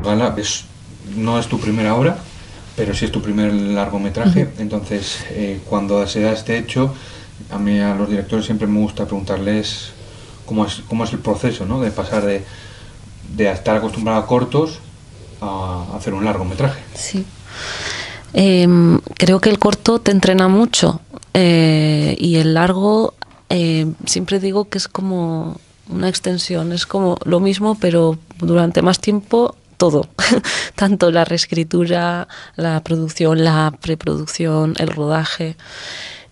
Gala no es tu primera obra, pero sí es tu primer largometraje. Entonces, cuando se da este hecho, a mí, a los directores, siempre me gusta preguntarles cómo es el proceso, ¿no? De pasar de estar acostumbrado a cortos a hacer un largometraje. Sí. Creo que el corto te entrena mucho, y el largo, siempre digo que es como una extensión, es como lo mismo, pero durante más tiempo todo, tanto la reescritura, la producción, la preproducción, el rodaje.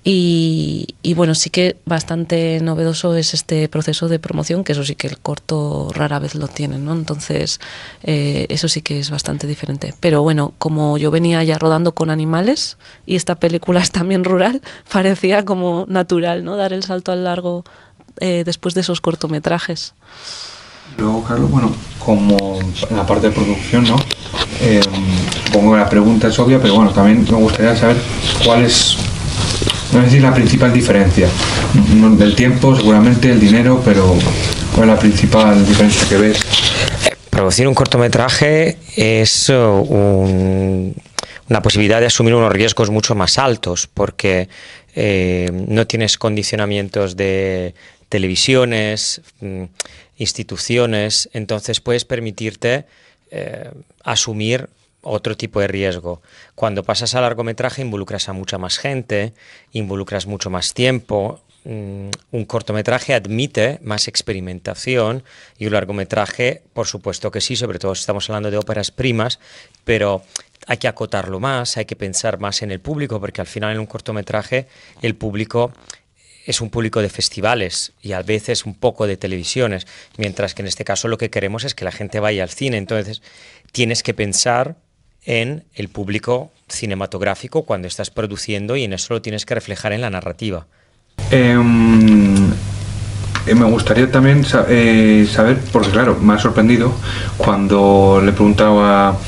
Y bueno, sí que bastante novedoso es este proceso de promoción, que eso sí que el corto rara vez lo tiene, ¿no? Entonces, eso sí que es bastante diferente. Pero bueno, como yo venía ya rodando con animales y esta película es también rural, parecía como natural, ¿no? Dar el salto al largo después de esos cortometrajes. Luego, Carlos, bueno, como en la parte de producción, ¿no? Supongo que la pregunta es obvia, pero bueno, también me gustaría saber cuál es, no sé si la principal diferencia. Del tiempo, seguramente, el dinero, pero ¿cuál es la principal diferencia que ves? Producir un cortometraje es una posibilidad de asumir unos riesgos mucho más altos, porque no tienes condicionamientos de televisiones, instituciones, entonces puedes permitirte asumir otro tipo de riesgo. Cuando pasas a largometraje involucras a mucha más gente, involucras mucho más tiempo. Un cortometraje admite más experimentación y un largometraje, por supuesto que sí, sobre todo si estamos hablando de óperas primas, pero hay que acotarlo más, hay que pensar más en el público, porque al final en un cortometraje el público es un público de festivales y a veces un poco de televisiones, mientras que en este caso lo que queremos es que la gente vaya al cine. Entonces tienes que pensar en el público cinematográfico cuando estás produciendo, y en eso lo tienes que reflejar en la narrativa. Me gustaría también saber, porque claro, me ha sorprendido cuando le preguntaba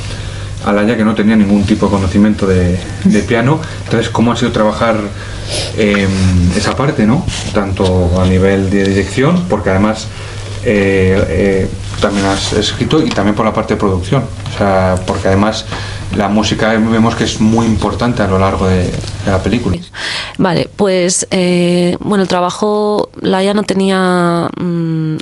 a Laia, que no tenía ningún tipo de conocimiento de piano. Entonces, ¿cómo ha sido trabajar esa parte, ¿no? Tanto a nivel de dirección, porque además también has escrito, y también por la parte de producción, o sea, porque además la música vemos que es muy importante a lo largo de la película. Vale, pues bueno, el trabajo, Laia no tenía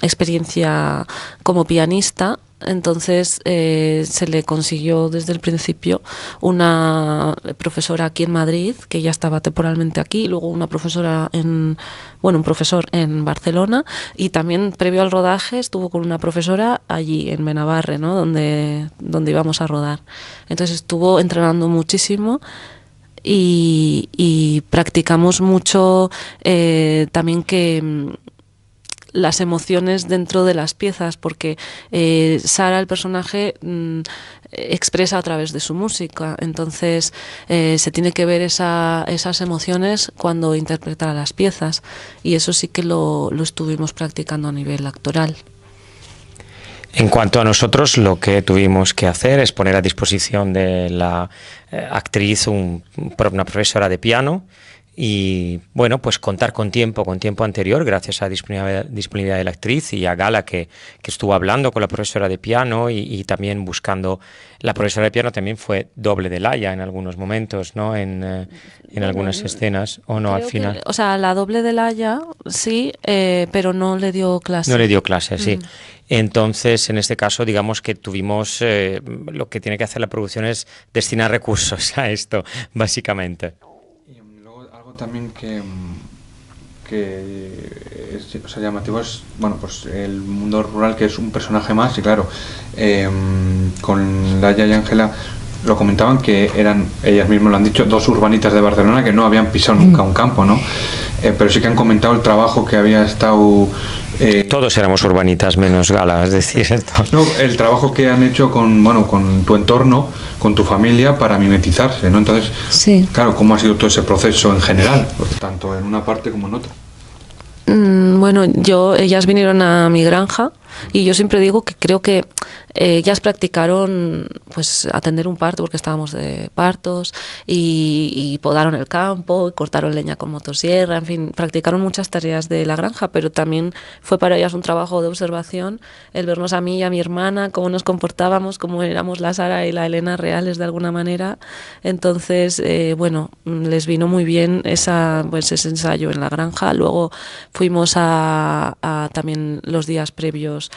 experiencia como pianista, entonces se le consiguió desde el principio una profesora aquí en Madrid, que ya estaba temporalmente aquí, y luego una profesora un profesor en Barcelona, y también previo al rodaje estuvo con una profesora allí en Benabarre, ¿no? donde íbamos a rodar. Entonces estuvo entrenando muchísimo y practicamos mucho también que las emociones dentro de las piezas, porque Sara, el personaje, expresa a través de su música, entonces se tiene que ver esas emociones cuando interpreta las piezas, y eso sí que lo estuvimos practicando a nivel actoral. En cuanto a nosotros, lo que tuvimos que hacer es poner a disposición de la actriz una profesora de piano, y bueno, pues contar con tiempo anterior, gracias a disponibilidad de la actriz, y a Gala, que estuvo hablando con la profesora de piano y también buscando. La profesora de piano también fue doble de Laia en algunos momentos, ¿no? En algunas escenas, o no, al final. O sea, la doble de Laia sí, pero no le dio clase. No le dio clase, sí. Entonces, en este caso, digamos que tuvimos, lo que tiene que hacer la producción es destinar recursos a esto, básicamente. También que es llamativo es, bueno, pues el mundo rural, que es un personaje más, y claro, con Laia y Ángela lo comentaban que eran, ellas mismas lo han dicho, dos urbanitas de Barcelona que no habían pisado nunca un campo, ¿no? Pero sí que han comentado el trabajo que había estado... Todos éramos urbanitas menos Gala, es decir... No, el trabajo que han hecho con tu entorno, con tu familia, para mimetizarse, ¿no? Entonces, sí. Claro, ¿cómo ha sido todo ese proceso en general? Tanto en una parte como en otra. Bueno, ellas vinieron a mi granja, Y yo siempre digo que creo que ellas practicaron pues atender un parto, porque estábamos de partos, y podaron el campo, y cortaron leña con motosierra, en fin, practicaron muchas tareas de la granja, pero también fue para ellas un trabajo de observación el vernos a mí y a mi hermana, cómo nos comportábamos, cómo éramos la Sara y la Elena reales de alguna manera. Entonces, bueno, les vino muy bien pues ese ensayo en la granja. Luego fuimos a también los días previos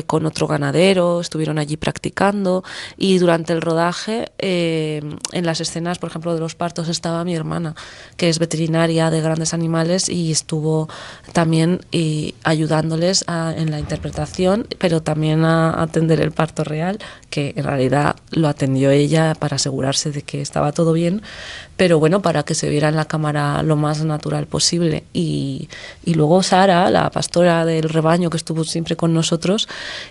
con otro ganadero, estuvieron allí practicando, y durante el rodaje, en las escenas, por ejemplo, de los partos, estaba mi hermana, que es veterinaria de grandes animales, y estuvo también ayudándoles en la interpretación, pero también a atender el parto real, que en realidad lo atendió ella para asegurarse de que estaba todo bien, pero bueno, para que se viera en la cámara lo más natural posible. Y luego Sara, la pastora del rebaño que estuvo siempre con nosotros,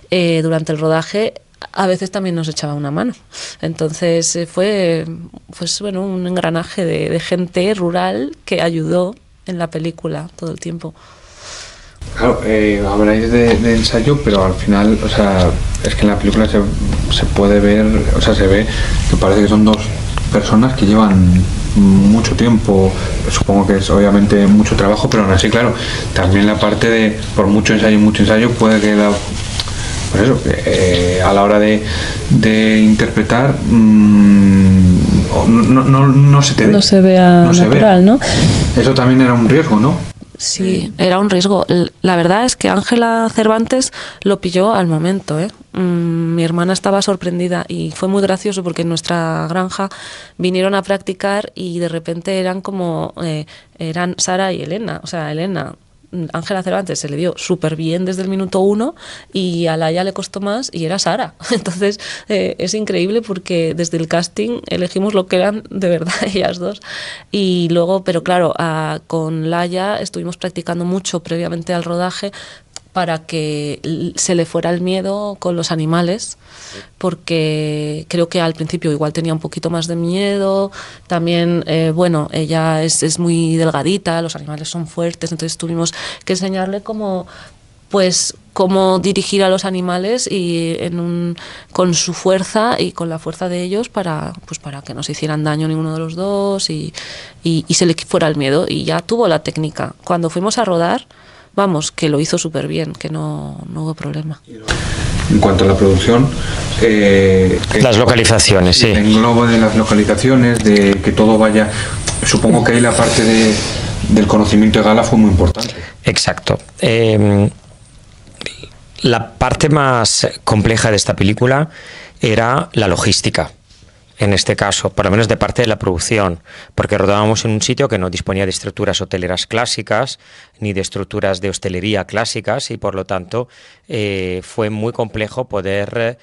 durante el rodaje, a veces también nos echaba una mano. Entonces fue pues, bueno, un engranaje de gente rural que ayudó en la película todo el tiempo. Claro, habláis de ensayo, pero al final, o sea, es que en la película se puede ver, o sea, se ve que parece que son dos personas que llevan mucho tiempo, supongo que es obviamente mucho trabajo, pero aún así, claro, también la parte de, por mucho ensayo, puede que pues eso, a la hora de interpretar no se te ve, no se vea natural, ¿no? Eso también era un riesgo, ¿no? Sí, era un riesgo. La verdad es que Ángela Cervantes lo pilló al momento, ¿eh? Mi hermana estaba sorprendida y fue muy gracioso porque en nuestra granja vinieron a practicar y de repente eran como eran Sara y Elena. O sea, Ángela Cervantes se le dio súper bien desde el minuto 1 y a Laia le costó más y era Sara. Entonces es increíble porque desde el casting elegimos lo que eran de verdad ellas dos. Y luego, pero claro, con Laia estuvimos practicando mucho previamente al rodaje para que se le fuera el miedo con los animales, porque creo que al principio igual tenía un poquito más de miedo, también, bueno, ella es muy delgadita, los animales son fuertes, entonces tuvimos que enseñarle cómo dirigir a los animales y con su fuerza y con la fuerza de ellos para que no se hicieran daño ninguno de los dos y se le fuera el miedo, y ya tuvo la técnica. Cuando fuimos a rodar, vamos, que lo hizo súper bien, que no hubo problema. En cuanto a la producción, las localizaciones, sí. El englobo de las localizaciones, de que todo vaya, supongo que ahí la parte del conocimiento de Gala fue muy importante. Exacto. La parte más compleja de esta película era la logística. En este caso, por lo menos de parte de la producción, porque rodábamos en un sitio que no disponía de estructuras hoteleras clásicas, ni de estructuras de hostelería clásicas, y por lo tanto fue muy complejo poder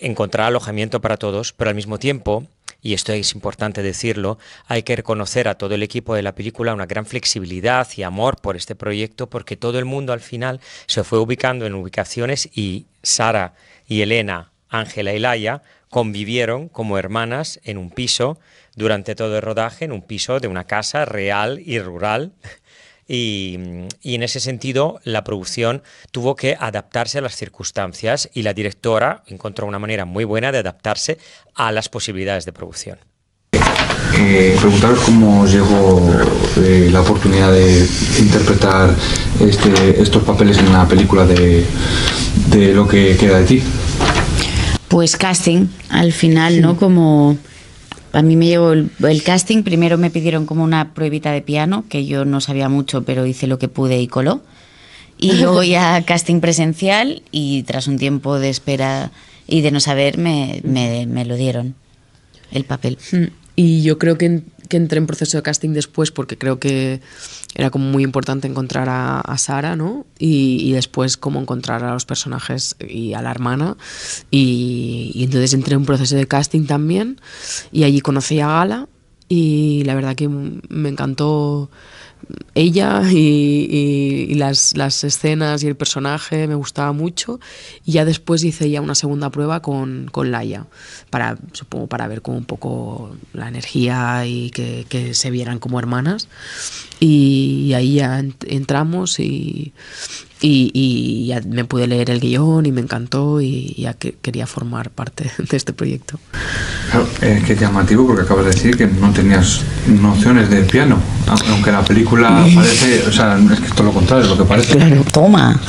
encontrar alojamiento para todos, pero al mismo tiempo, y esto es importante decirlo, hay que reconocer a todo el equipo de la película una gran flexibilidad y amor por este proyecto, porque todo el mundo al final se fue ubicando en ubicaciones y Sara y Elena, Ángela y Laia convivieron como hermanas en un piso durante todo el rodaje, en un piso de una casa real y rural. Y en ese sentido la producción tuvo que adaptarse a las circunstancias y la directora encontró una manera muy buena de adaptarse a las posibilidades de producción. Preguntaros cómo os llegó la oportunidad de interpretar estos papeles en la película de Lo que queda de ti. Pues casting, al final, ¿no? Como a mí me llevó el casting, primero me pidieron como una pruebita de piano, que yo no sabía mucho, pero hice lo que pude y coló. Y luego ya casting presencial, y tras un tiempo de espera y de no saber, me lo dieron, el papel. Y yo creo que entré en proceso de casting después, porque creo que era como muy importante encontrar a Sara, ¿no? Y después como encontrar a los personajes y a la hermana. Y entonces entré en un proceso de casting también, y allí conocí a Gala, y la verdad que me encantó ella y las escenas y el personaje, me gustaba mucho. Y ya después hice ya una segunda prueba con Laia, supongo para ver como un poco la energía y que se vieran como hermanas. Y ahí ya entramos y y ya me pude leer el guión y me encantó y ya quería formar parte de este proyecto. Claro, es que es llamativo porque acabas de decir que no tenías nociones de piano, aunque la película parece, o sea, es que es todo lo contrario, lo que parece. Claro, toma.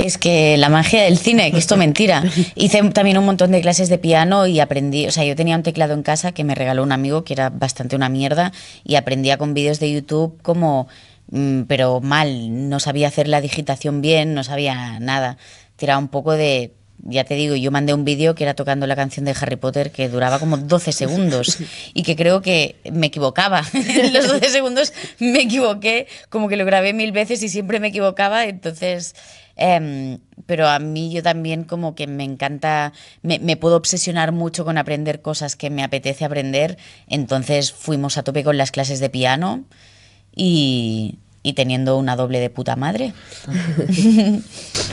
Es que la magia del cine, que esto es mentira. Hice también un montón de clases de piano y aprendí, o sea, yo tenía un teclado en casa que me regaló un amigo que era bastante una mierda y aprendía con vídeos de YouTube como... pero mal, no sabía hacer la digitación bien, no sabía nada. Tiraba un poco de... Ya te digo, yo mandé un vídeo que era tocando la canción de Harry Potter que duraba como 12 segundos y que creo que me equivocaba. En los 12 segundos me equivoqué, como que lo grabé 1000 veces y siempre me equivocaba, entonces... pero a mí yo también como que me encanta, me puedo obsesionar mucho con aprender cosas que me apetece aprender, entonces fuimos a tope con las clases de piano y teniendo una doble de puta madre.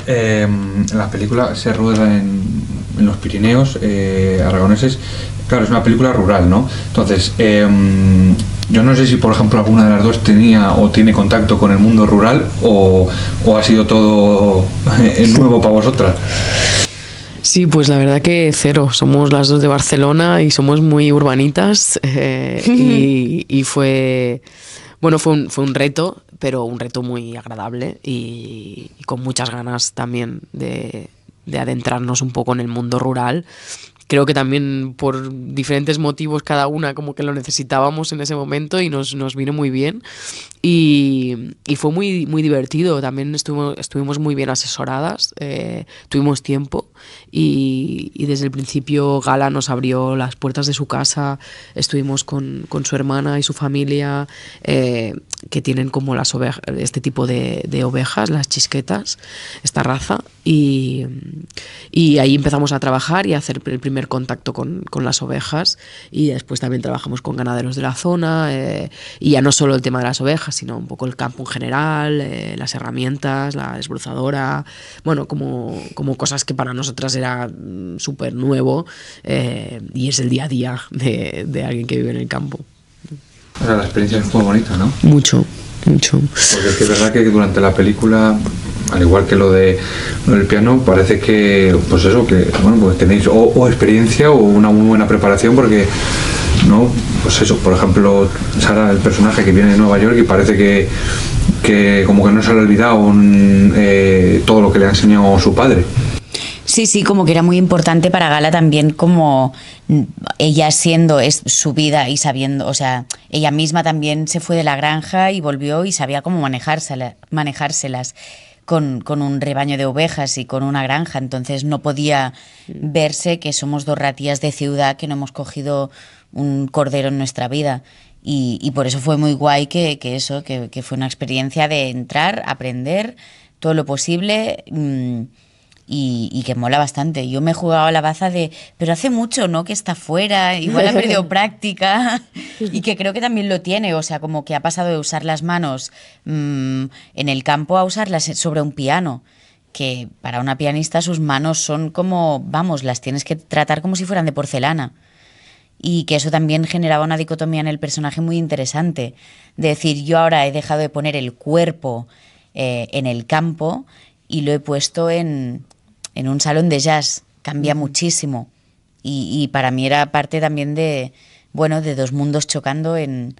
La película se rueda en los Pirineos aragoneses. Claro, es una película rural, ¿no? Entonces, yo no sé si, por ejemplo, alguna de las dos tenía o tiene contacto con el mundo rural o ha sido todo nuevo para vosotras. Sí, pues la verdad que cero. Somos las dos de Barcelona y somos muy urbanitas y fue... Bueno, fue un reto, pero un reto muy agradable y con muchas ganas también de adentrarnos un poco en el mundo rural. Creo que también por diferentes motivos cada una como que lo necesitábamos en ese momento y nos vino muy bien y fue muy, muy divertido. También estuvimos muy bien asesoradas, tuvimos tiempo y desde el principio Gala nos abrió las puertas de su casa. Estuvimos con su hermana y su familia que tienen como las ovejas, este tipo de ovejas, las chisquetas, esta raza, y ahí empezamos a trabajar y a hacer el primer contacto con las ovejas, y después también trabajamos con ganaderos de la zona, y ya no solo el tema de las ovejas, sino un poco el campo en general, las herramientas, la desbrozadora, bueno, como cosas que para nosotras era súper nuevo, y es el día a día de alguien que vive en el campo. O sea, la experiencia fue bonita, ¿no? Mucho. Porque es que es verdad que durante la película, al igual que lo del piano, parece que, pues eso, que bueno, pues tenéis o experiencia o una muy buena preparación, porque no, pues eso, por ejemplo, Sara, el personaje que viene de Nueva York y parece que como que no se le ha olvidado todo lo que le ha enseñado su padre. Sí, como que era muy importante para Gala también, como ella siendo su vida y sabiendo, o sea, ella misma también se fue de la granja y volvió y sabía cómo manejárselas con un rebaño de ovejas y con una granja, entonces no podía verse que somos dos ratillas de ciudad que no hemos cogido un cordero en nuestra vida. Y por eso fue muy guay que fue una experiencia de entrar, aprender todo lo posible. Y que mola bastante. Yo me he jugado a la baza pero hace mucho, ¿no?, que está fuera, igual ha perdido práctica, y que creo que también lo tiene, o sea, como que ha pasado de usar las manos en el campo a usarlas sobre un piano, que para una pianista sus manos son como, vamos, las tienes que tratar como si fueran de porcelana. Y que eso también generaba una dicotomía en el personaje muy interesante, de decir, yo ahora he dejado de poner el cuerpo en el campo y lo he puesto en un salón de jazz. Cambia muchísimo y para mí era parte también de dos mundos chocando en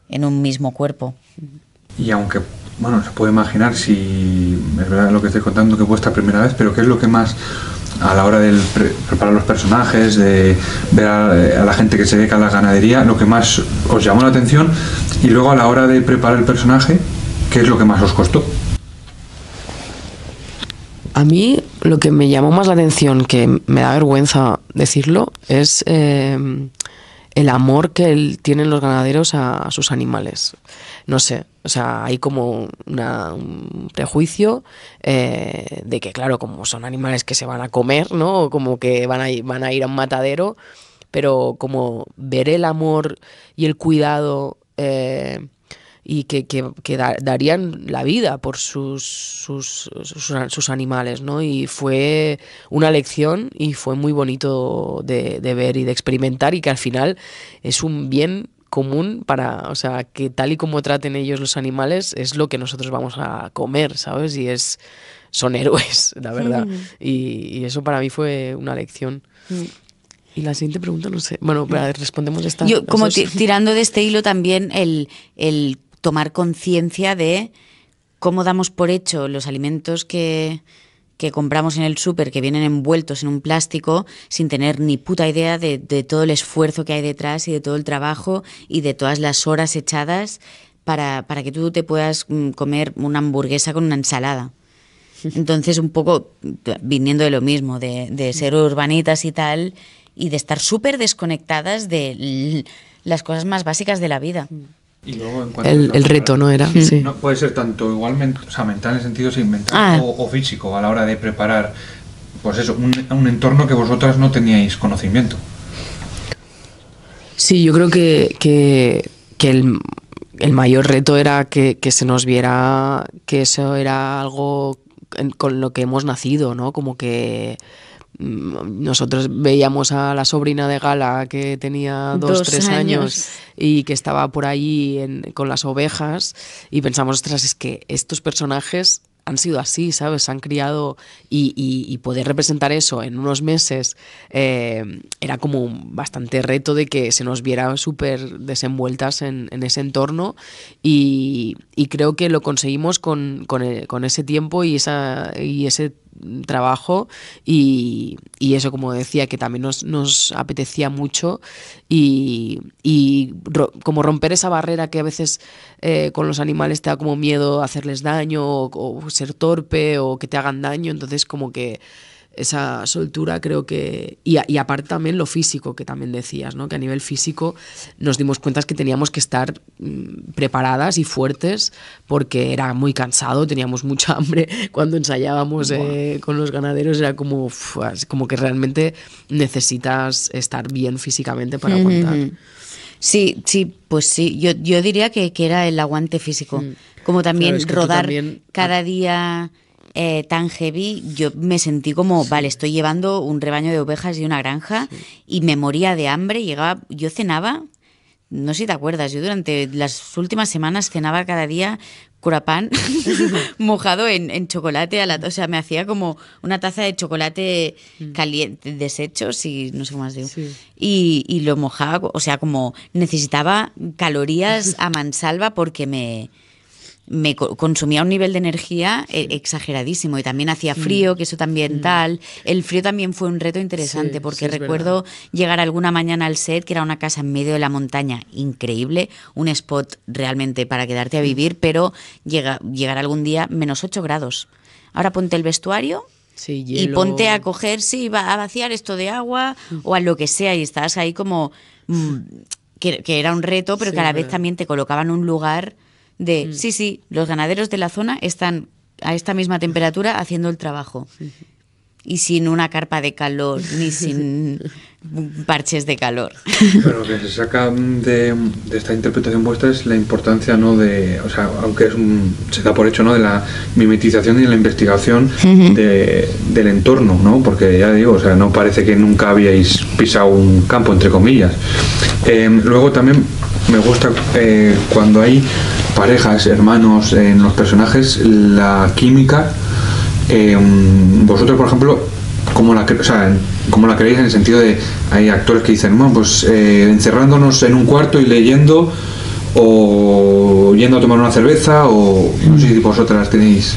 un mismo cuerpo. Y aunque, bueno, se puede imaginar, si es verdad lo que estoy contando, que es vuestra primera vez, pero ¿qué es lo que más, a la hora de preparar los personajes, de ver a la gente que se dedica a la ganadería, lo que más os llamó la atención? Y luego a la hora de preparar el personaje, ¿qué es lo que más os costó? A mí lo que me llamó más la atención, que me da vergüenza decirlo, es el amor que tienen los ganaderos a sus animales. No sé, o sea, hay como un prejuicio de que, claro, como son animales que se van a comer, ¿no? Como que van a ir a un matadero, pero como ver el amor y el cuidado y que darían la vida por sus animales, ¿no? Y fue una lección y fue muy bonito de ver y de experimentar, y que al final es un bien común para, o sea, que tal y como traten ellos los animales es lo que nosotros vamos a comer, ¿sabes? Y son héroes, la verdad. Y eso para mí fue una lección. Y la siguiente pregunta, no sé. Bueno, respondemos esta. Yo, como tirando de este hilo también, el tomar conciencia de cómo damos por hecho los alimentos que compramos en el súper, que vienen envueltos en un plástico, sin tener ni puta idea de todo el esfuerzo que hay detrás y de todo el trabajo y de todas las horas echadas para que tú te puedas comer una hamburguesa con una ensalada. Entonces, un poco viniendo de lo mismo, de ser urbanitas y tal, y de estar súper desconectadas de las cosas más básicas de la vida. Y luego, en cuanto el reto, ¿no era? Sí. No puede ser tanto igualmente, o sea, mental en el sentido sí, mental o físico, a la hora de preparar, pues eso, un entorno que vosotras no teníais conocimiento. Sí, yo creo que el mayor reto era que se nos viera que eso era algo con lo que hemos nacido, ¿no? Como que nosotros veíamos a la sobrina de Gala que tenía 2-3 años y que estaba por ahí con las ovejas y pensamos, ostras, es que estos personajes han sido así, ¿sabes? Se han criado y poder representar eso en unos meses era como bastante reto de que se nos viera súper desenvueltas en ese entorno y creo que lo conseguimos con ese tiempo y ese trabajo y eso, como decía, que también nos apetecía mucho y como romper esa barrera que a veces con los animales te da como miedo hacerles daño o ser torpe o que te hagan daño, entonces como que esa soltura creo que... Y aparte también lo físico, que también decías, ¿no? Que a nivel físico nos dimos cuenta que teníamos que estar preparadas y fuertes porque era muy cansado, teníamos mucha hambre cuando ensayábamos con los ganaderos, era como que realmente necesitas estar bien físicamente para aguantar. Sí, pues sí, yo diría que era el aguante físico, como también claro, es que rodar también... cada día... tan heavy, yo me sentí como, vale, estoy llevando un rebaño de ovejas y una granja y me moría de hambre, yo cenaba, no sé si te acuerdas, yo durante las últimas semanas cenaba cada día curapán mojado en chocolate, o sea, me hacía como una taza de chocolate caliente, desechos y no sé cómo más digo, y lo mojaba, o sea, como necesitaba calorías a mansalva porque me consumía un nivel de energía exageradísimo y también hacía frío, que eso también tal. El frío también fue un reto interesante porque recuerdo llegar alguna mañana al set, que era una casa en medio de la montaña increíble, un spot realmente para quedarte a vivir, pero llegar algún día -8 grados. Ahora ponte el vestuario y ponte a coger, a vaciar esto de agua o a lo que sea y estás ahí como... que era un reto, pero que a la vez también te colocaban en un lugar... los ganaderos de la zona están a esta misma temperatura haciendo el trabajo y sin una carpa de calor ni sin parches de calor. Pero lo que se saca de esta interpretación vuestra es la importancia, ¿no? O sea, aunque se da por hecho, ¿no? De la mimetización y la investigación del entorno, ¿no? Porque ya digo, o sea, no parece que nunca habíais pisado un campo, entre comillas. Luego también me gusta cuando hay parejas, hermanos en los personajes, la química. Vosotros, por ejemplo, ¿cómo la creéis en el sentido de hay actores que dicen, bueno, pues encerrándonos en un cuarto y leyendo o yendo a tomar una cerveza o no sé si vosotras tenéis...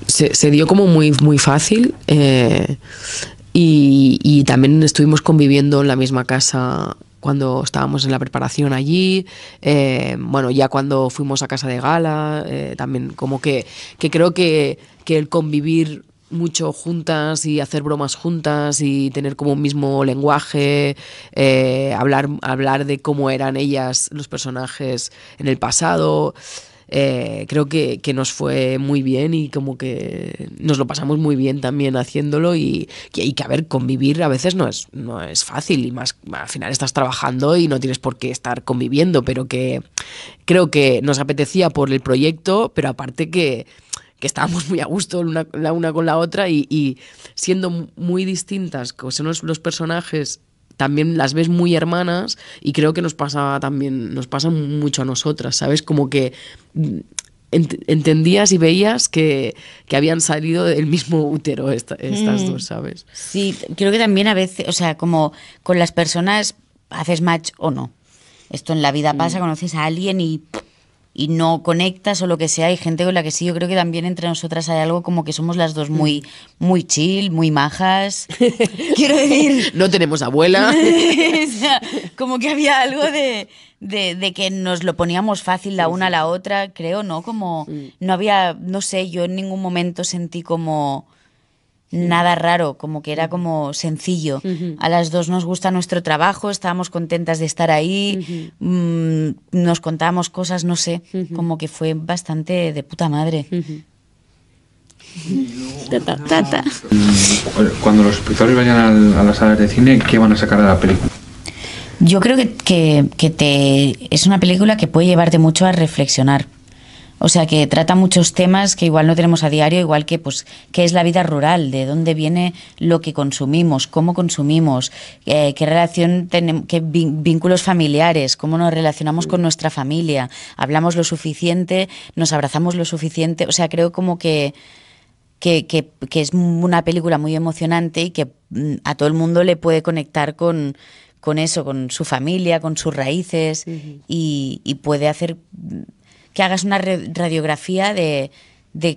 Se dio como muy, muy fácil y también estuvimos conviviendo en la misma casa cuando estábamos en la preparación allí, ya cuando fuimos a casa de Gala, también como que creo que el convivir mucho juntas y hacer bromas juntas y tener como un mismo lenguaje, hablar de cómo eran ellas, los personajes en el pasado, creo que nos fue muy bien y como que nos lo pasamos muy bien también haciéndolo y que a ver, convivir a veces no es fácil y más al final estás trabajando y no tienes por qué estar conviviendo, pero que creo que nos apetecía por el proyecto, pero aparte que estábamos muy a gusto la una con la otra y siendo muy distintas, que son los personajes también las ves muy hermanas y creo que nos pasa mucho a nosotras, ¿sabes? Como que entendías y veías que habían salido del mismo útero estas dos, ¿sabes? Sí, creo que también a veces, o sea, como con las personas haces match o no. Esto en la vida pasa, conoces a alguien y no conectas o lo que sea. Hay gente con la que sí, yo creo que también entre nosotras hay algo como que somos las dos muy chill, muy majas. Quiero decir... No tenemos abuela. O sea, como que había algo de que nos lo poníamos fácil la una a la otra, creo, ¿no? Como no había, no sé, yo en ningún momento sentí como nada raro, como que era como sencillo. A las dos nos gusta nuestro trabajo, estábamos contentas de estar ahí, nos contábamos cosas, no sé, como que fue bastante de puta madre. Cuando los espectadores vayan a las salas de cine, ¿qué van a sacar de la película? Yo creo que es una película que puede llevarte mucho a reflexionar. O sea, que trata muchos temas que igual no tenemos a diario, igual que pues qué es la vida rural, de dónde viene lo que consumimos, cómo consumimos, qué relación tenemos, qué vínculos familiares, cómo nos relacionamos con nuestra familia, hablamos lo suficiente, nos abrazamos lo suficiente. O sea, creo como que es una película muy emocionante y que a todo el mundo le puede conectar con eso, con su familia, con sus raíces y puede hacer que hagas una radiografía de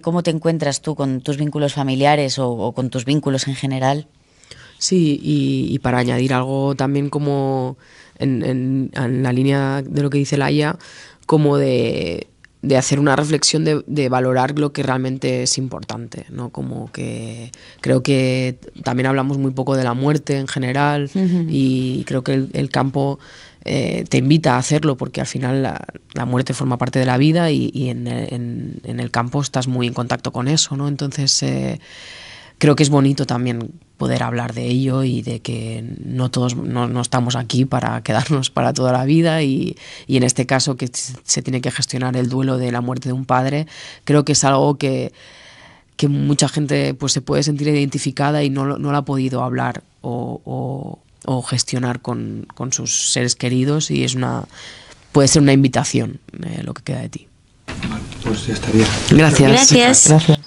cómo te encuentras tú con tus vínculos familiares o con tus vínculos en general. Sí, y para añadir algo también como en la línea de lo que dice Laia, como de hacer una reflexión de valorar lo que realmente es importante, ¿no? Como que creo que también hablamos muy poco de la muerte en general y creo que el campo te invita a hacerlo porque al final la muerte forma parte de la vida y en el campo estás muy en contacto con eso, ¿no? Entonces creo que es bonito también poder hablar de ello y de que no todos no estamos aquí para quedarnos para toda la vida y en este caso que se tiene que gestionar el duelo de la muerte de un padre, creo que es algo que mucha gente pues se puede sentir identificada y no lo ha podido hablar o gestionar con sus seres queridos y puede ser una invitación lo que queda de ti. Vale, pues ya estaría. Gracias. Gracias.